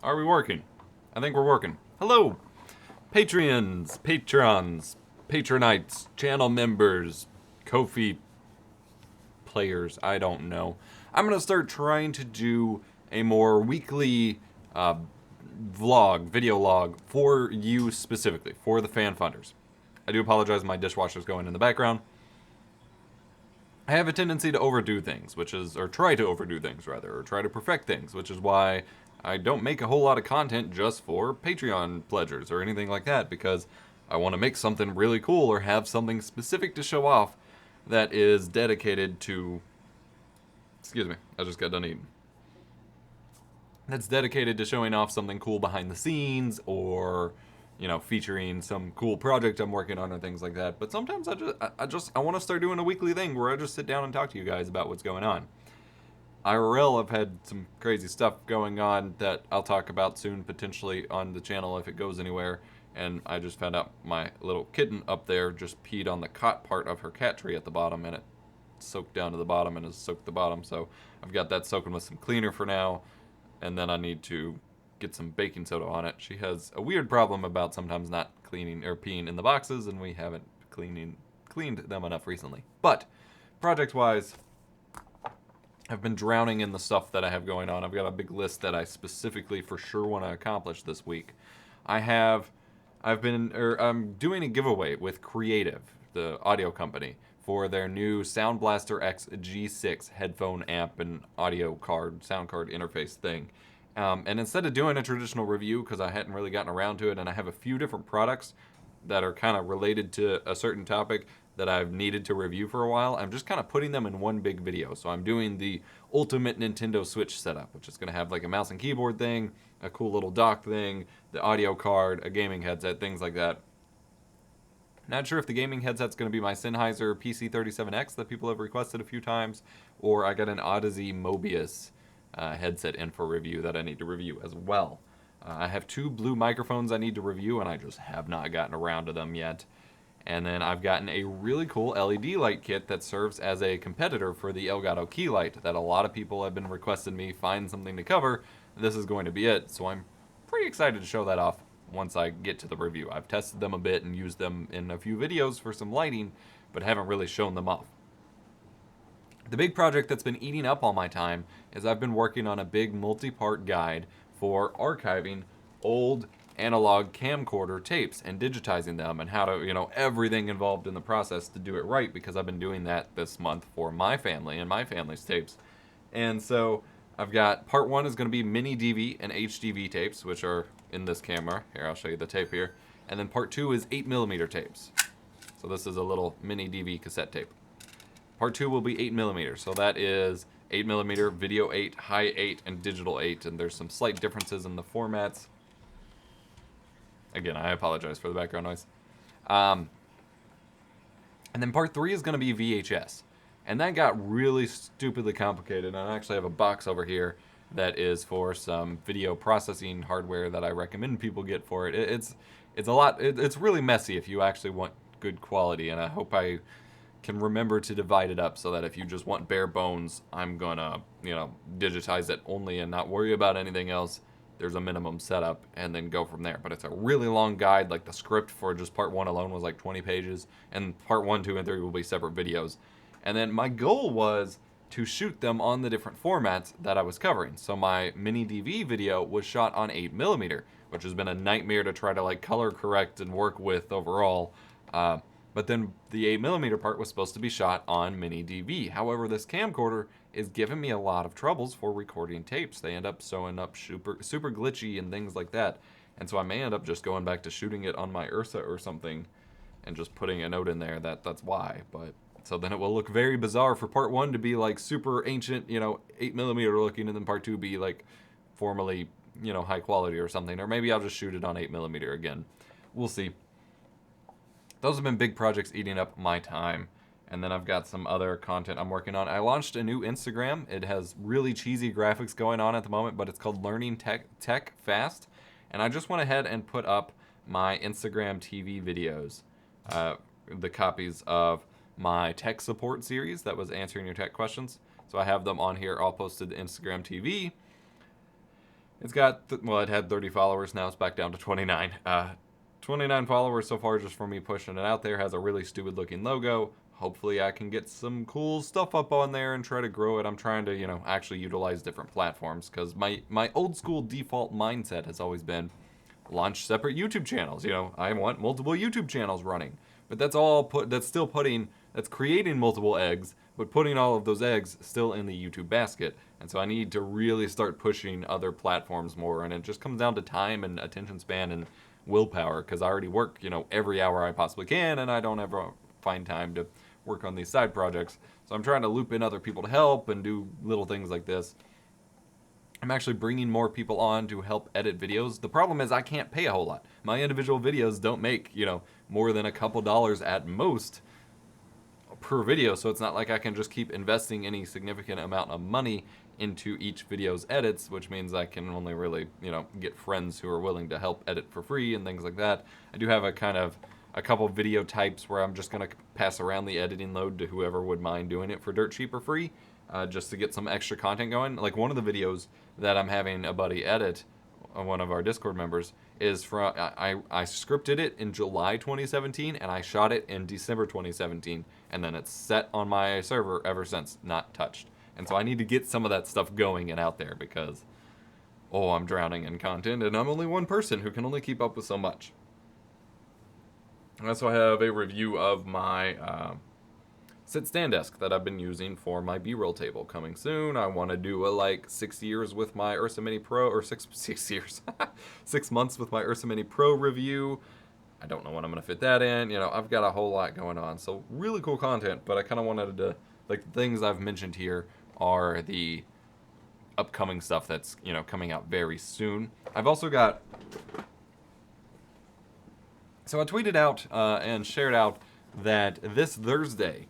Are we working? I think we're working. Hello, Patreons, patrons, patronites, channel members, Ko-fi players. I don't know. I'm going to start trying to do a more weekly video log for you specifically, for the fan funders. I do apologize, my dishwasher's going in the background. I have a tendency to overdo things, or try to overdo things rather, or try to perfect things, which is why I don't make a whole lot of content just for Patreon pledgers or anything like that, because I want to make something really cool or have something specific to show off that is dedicated to... Excuse me, I just got done eating. That's dedicated to showing off something cool behind the scenes, or, you know, featuring some cool project I'm working on or things like that. But sometimes I want to start doing a weekly thing where I just sit down and talk to you guys about what's going on. IRL, I've had some crazy stuff going on that I'll talk about soon, potentially on the channel if it goes anywhere. And I just found out my little kitten up there just peed on the cot part of her cat tree at the bottom, and it soaked down to the bottom and has soaked the bottom. So I've got that soaking with some cleaner for now, and then I need to get some baking soda on it. She has a weird problem about sometimes not cleaning or peeing in the boxes, and we haven't cleaned them enough recently. But project-wise, I've been drowning in the stuff that I have going on. I've got a big list that I specifically for sure want to accomplish this week. I'm doing a giveaway with Creative, the audio company, for their new Sound Blaster X G6 headphone amp and sound card interface thing. And instead of doing a traditional review, because I hadn't really gotten around to it, and I have a few different products that are kind of related to a certain topic that I've needed to review for a while, I'm just kind of putting them in one big video. So I'm doing the ultimate Nintendo Switch setup, which is going to have like a mouse and keyboard thing, a cool little dock thing, the audio card, a gaming headset, things like that. Not sure if the gaming headset's going to be my Sennheiser PC37X that people have requested a few times, or I got an Odyssey Mobius headset in for review that I need to review as well. I have 2 blue microphones I need to review, and I just have not gotten around to them yet. And then I've gotten a really cool LED light kit that serves as a competitor for the Elgato key light that a lot of people have been requesting me find something to cover. This is going to be it, so I'm pretty excited to show that off once I get to the review. I've tested them a bit and used them in a few videos for some lighting, but haven't really shown them off. The big project that's been eating up all my time is I've been working on a big multi-part guide for archiving old analog camcorder tapes and digitizing them, and how to, everything involved in the process to do it right, because I've been doing that this month for my family and my family's tapes. And so I've got part 1 is going to be mini DV and HDV tapes, which are in this camera. Here, I'll show you the tape here. And then part 2 is 8mm tapes. So this is a little mini DV cassette tape. Part 2 will be 8mm, so that is 8mm, video 8, high 8, and digital 8, and there's some slight differences in the formats. Again, I apologize for the background noise. And then part 3 is going to be VHS. And that got really stupidly complicated. And I actually have a box over here that is for some video processing hardware that I recommend people get for it. It's a lot. It's really messy if you actually want good quality. And I hope I can remember to divide it up so that if you just want bare bones, I'm going to, digitize it only and not worry about anything else. There's a minimum setup, and then go from there. But it's a really long guide. Like the script for just part 1 alone was like 20 pages, and part 1, 2, and 3 will be separate videos. And then my goal was to shoot them on the different formats that I was covering. So my mini DV video was shot on 8mm, which has been a nightmare to try to like color correct and work with overall. But then the 8mm part was supposed to be shot on mini DV. However, this camcorder is giving me a lot of troubles for recording tapes. They end up showing up super glitchy and things like that. And so I may end up just going back to shooting it on my Ursa or something and just putting a note in there that's why. But so then it will look very bizarre for part 1 to be like super ancient, 8mm looking, and then part 2 be like formally, high quality or something. Or maybe I'll just shoot it on 8mm again. We'll see. Those have been big projects eating up my time. And then I've got some other content I'm working on. I launched a new Instagram. It has really cheesy graphics going on at the moment, but it's called Learning Tech Fast. And I just went ahead and put up my Instagram TV videos, the copies of my tech support series that was answering your tech questions. So I have them on here all posted to Instagram TV. It's got, well, it had 30 followers. Now it's back down to 29. 29 followers so far just for me pushing it out there. Has a really stupid looking logo. Hopefully I can get some cool stuff up on there and try to grow it. I'm trying to, actually utilize different platforms because my old school default mindset has always been launch separate YouTube channels. I want multiple YouTube channels running. But that's creating multiple eggs, but putting all of those eggs still in the YouTube basket. And so I need to really start pushing other platforms more. And it just comes down to time and attention span and willpower because I already work, every hour I possibly can, and I don't ever find time to work on these side projects. So I'm trying to loop in other people to help and do little things like this. I'm actually bringing more people on to help edit videos. The problem is I can't pay a whole lot. My individual videos don't make, more than a couple dollars at most per video, so it's not like I can just keep investing any significant amount of money into each video's edits, which means I can only really, get friends who are willing to help edit for free and things like that. I do have a couple video types where I'm just going to pass around the editing load to whoever would mind doing it for dirt cheap or free, just to get some extra content going. Like one of the videos that I'm having a buddy edit, one of our Discord members, is from, I scripted it in July 2017 and I shot it in December 2017, and then it's set on my server ever since, not touched. And so I need to get some of that stuff going and out there because, I'm drowning in content and I'm only one person who can only keep up with so much. I also have a review of my sit-stand desk that I've been using for my B-roll table coming soon. I want to do a 6 years with my Ursa Mini Pro, or 6 years, 6 months with my Ursa Mini Pro review. I don't know when I'm going to fit that in. I've got a whole lot going on. So really cool content, but I kind of wanted to, the things I've mentioned here are the upcoming stuff that's, coming out very soon. I've also got, so I tweeted out and shared out that this Thursday,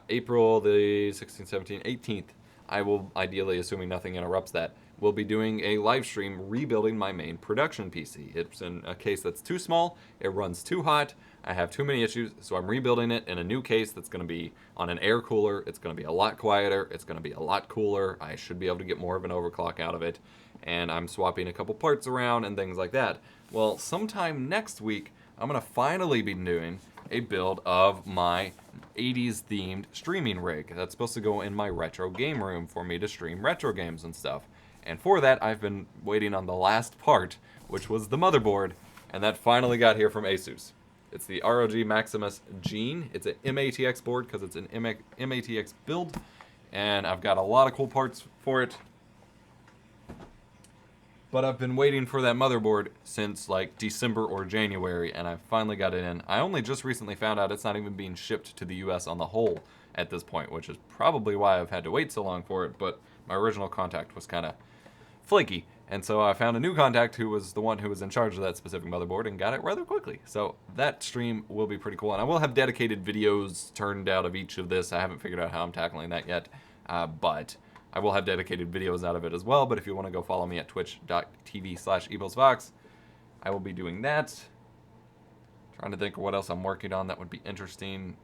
April the 16th, 17th, 18th, I will, ideally, assuming nothing interrupts that, will be doing a live stream rebuilding my main production PC. It's in a case that's too small, it runs too hot, I have too many issues, so I'm rebuilding it in a new case that's going to be on an air cooler. It's going to be a lot quieter, it's going to be a lot cooler, I should be able to get more of an overclock out of it, and I'm swapping a couple parts around and things like that. Well, sometime next week, I'm going to finally be doing a build of my 80s themed streaming rig that's supposed to go in my retro game room for me to stream retro games and stuff. And for that, I've been waiting on the last part, which was the motherboard, and that finally got here from Asus. It's the ROG Maximus Gene. It's an MATX board because it's an MATX build, and I've got a lot of cool parts for it. But I've been waiting for that motherboard since December or January, and I finally got it in. I only just recently found out it's not even being shipped to the US on the whole at this point, which is probably why I've had to wait so long for it, but my original contact was kind of flaky. And so I found a new contact who was the one who was in charge of that specific motherboard and got it rather quickly. So that stream will be pretty cool. And I will have dedicated videos turned out of each of this. I haven't figured out how I'm tackling that yet, but I will have dedicated videos out of it as well. But if you want to go follow me at twitch.tv/EposVox, I will be doing that. Trying to think of what else I'm working on that would be interesting.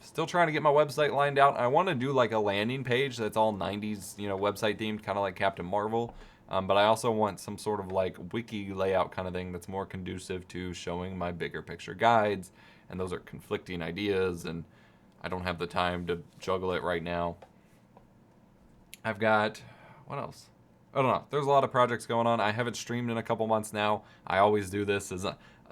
Still trying to get my website lined out. I want to do a landing page that's all 90s, website themed, kind of like Captain Marvel. But I also want some sort of wiki layout kind of thing that's more conducive to showing my bigger picture guides. And those are conflicting ideas, and I don't have the time to juggle it right now. I've got, what else? I don't know. There's a lot of projects going on. I haven't streamed in a couple months now. I always do this.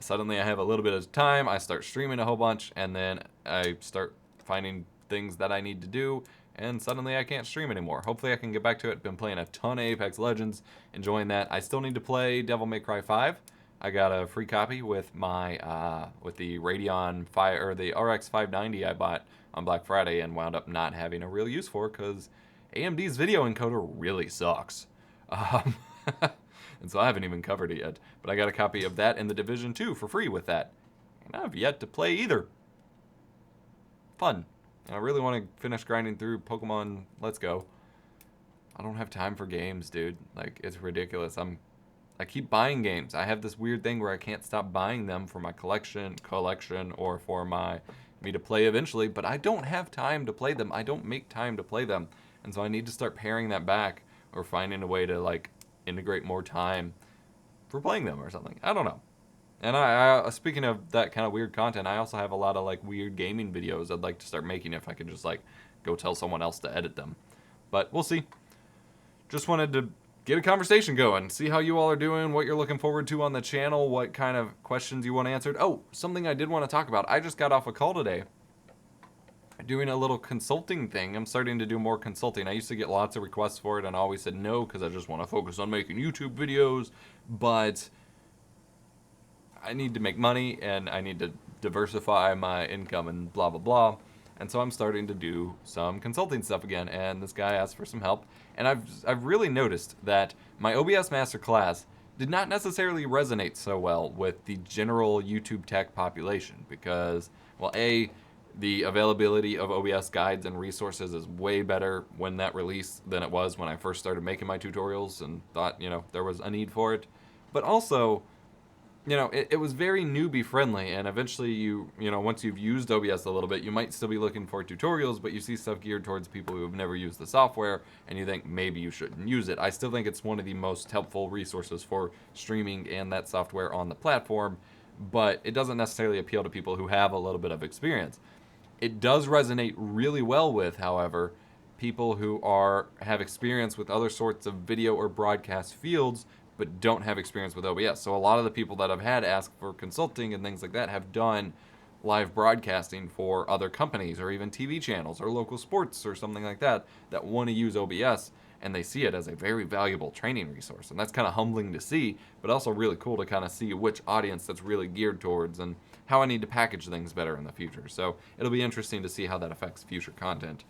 Suddenly I have a little bit of time. I start streaming a whole bunch, and then I start finding things that I need to do, and suddenly I can't stream anymore. Hopefully I can get back to it. Been playing a ton of Apex Legends, enjoying that. I still need to play Devil May Cry 5. I got a free copy with my with the Radeon or the RX 590 I bought on Black Friday and wound up not having a real use for because AMD's video encoder really sucks. And so I haven't even covered it yet. But I got a copy of that and The Division 2 for free with that. And I've yet to play either. Fun. And I really want to finish grinding through Pokemon Let's Go. I don't have time for games, dude. It's ridiculous. I keep buying games. I have this weird thing where I can't stop buying them for my collection, or for me to play eventually, but I don't have time to play them. I don't make time to play them. And so I need to start paring that back or finding a way to integrate more time for playing them or something. I don't know. And I speaking of that kind of weird content, I also have a lot of like weird gaming videos I'd like to start making if I could just like go tell someone else to edit them. But we'll see. Just wanted to get a conversation going, see how you all are doing, what you're looking forward to on the channel, what kind of questions you want answered. Oh, something I did want to talk about. I just got off a call today doing a little consulting thing. I'm starting to do more consulting. I used to get lots of requests for it and I always said no because I just want to focus on making YouTube videos, but I need to make money and I need to diversify my income and blah, blah, blah. And so I'm starting to do some consulting stuff again, and this guy asked for some help. And I've really noticed that my OBS Masterclass did not necessarily resonate so well with the general YouTube tech population because, well, A, the availability of OBS guides and resources is way better when that released than it was when I first started making my tutorials and thought, there was a need for it. But also, it was very newbie friendly, and eventually once you've used OBS a little bit, you might still be looking for tutorials, but you see stuff geared towards people who have never used the software, and you think maybe you shouldn't use it. I still think it's one of the most helpful resources for streaming and that software on the platform, but it doesn't necessarily appeal to people who have a little bit of experience. It does resonate really well with, however, people who have experience with other sorts of video or broadcast fields, but don't have experience with OBS. So a lot of the people that I've had ask for consulting and things like that have done live broadcasting for other companies or even TV channels or local sports or something like that want to use OBS, and they see it as a very valuable training resource. And that's kind of humbling to see, but also really cool to kind of see which audience that's really geared towards and how I need to package things better in the future. So it'll be interesting to see how that affects future content.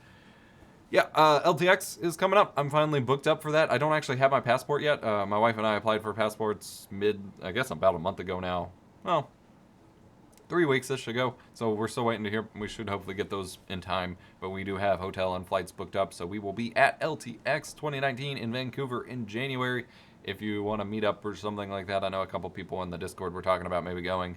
Yeah, LTX is coming up. I'm finally booked up for that. I don't actually have my passport yet. My wife and I applied for passports about a month ago now. Well, 3 weeks-ish ago. So we're still waiting to hear. We should hopefully get those in time. But we do have hotel and flights booked up. So we will be at LTX 2019 in Vancouver in January. If you want to meet up or something like that, I know a couple people in the Discord were talking about maybe going.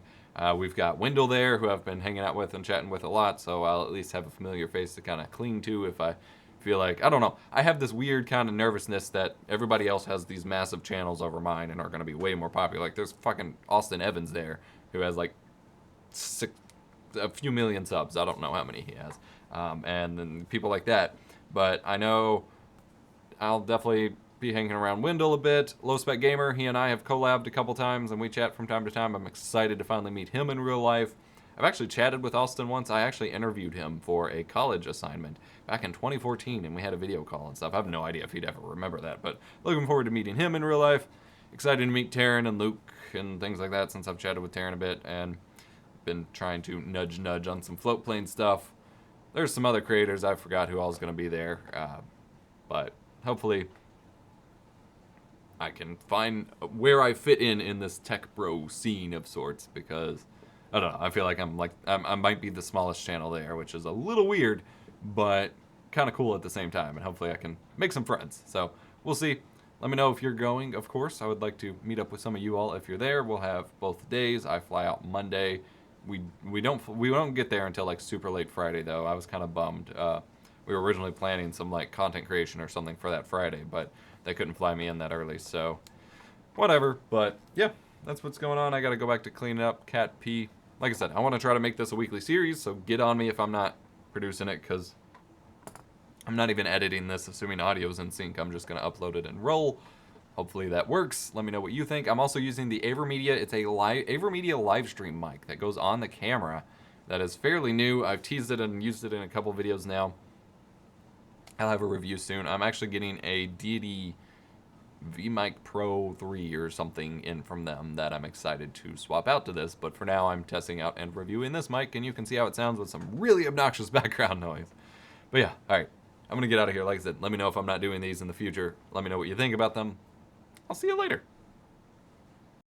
We've got Wendell there, who I've been hanging out with and chatting with a lot. So I'll at least have a familiar face to kind of cling to if I feel like, I don't know, I have this weird kind of nervousness that everybody else has these massive channels over mine and are going to be way more popular. Like there's fucking Austin Evans there who has like a few million subs. I don't know how many he has. And then people like that. But I know I'll definitely be hanging around Wendell a bit. Low Spec Gamer, he and I have collabed a couple times and we chat from time to time. I'm excited to finally meet him in real life. I've actually chatted with Austin once. I actually interviewed him for a college assignment back in 2014, and we had a video call and stuff. I have no idea if he'd ever remember that, but looking forward to meeting him in real life. Excited to meet Taryn and Luke and things like that since I've chatted with Taryn a bit, and been trying to nudge on some float plane stuff. There's some other creators. I forgot who all is going to be there, but hopefully I can find where I fit in this tech bro scene of sorts, because I don't know, I feel like I might be the smallest channel there, which is a little weird, but kind of cool at the same time, and hopefully I can make some friends. So we'll see. Let me know if you're going, of course. I would like to meet up with some of you all if you're there. We'll have both days. I fly out Monday. We don't get there until like super late Friday, though. I was kind of bummed. We were originally planning some like content creation or something for that Friday, but they couldn't fly me in that early, so whatever. But yeah, that's what's going on. I got to go back to clean up, cat pee. Like I said, I want to try to make this a weekly series, so get on me if I'm not producing it, because I'm not even editing this, assuming audio's in sync. I'm just going to upload it and roll. Hopefully that works. Let me know what you think. I'm also using the AverMedia. It's a AverMedia live stream mic that goes on the camera that is fairly new. I've teased it and used it in a couple videos now. I'll have a review soon. I'm actually getting a Deity VMic Pro 3 or something in from them that I'm excited to swap out to this, but for now I'm testing out and reviewing this mic, and you can see how it sounds with some really obnoxious background noise. But yeah, alright, I'm gonna get out of here. Like I said, let me know if I'm not doing these in the future. Let me know what you think about them. I'll see you later.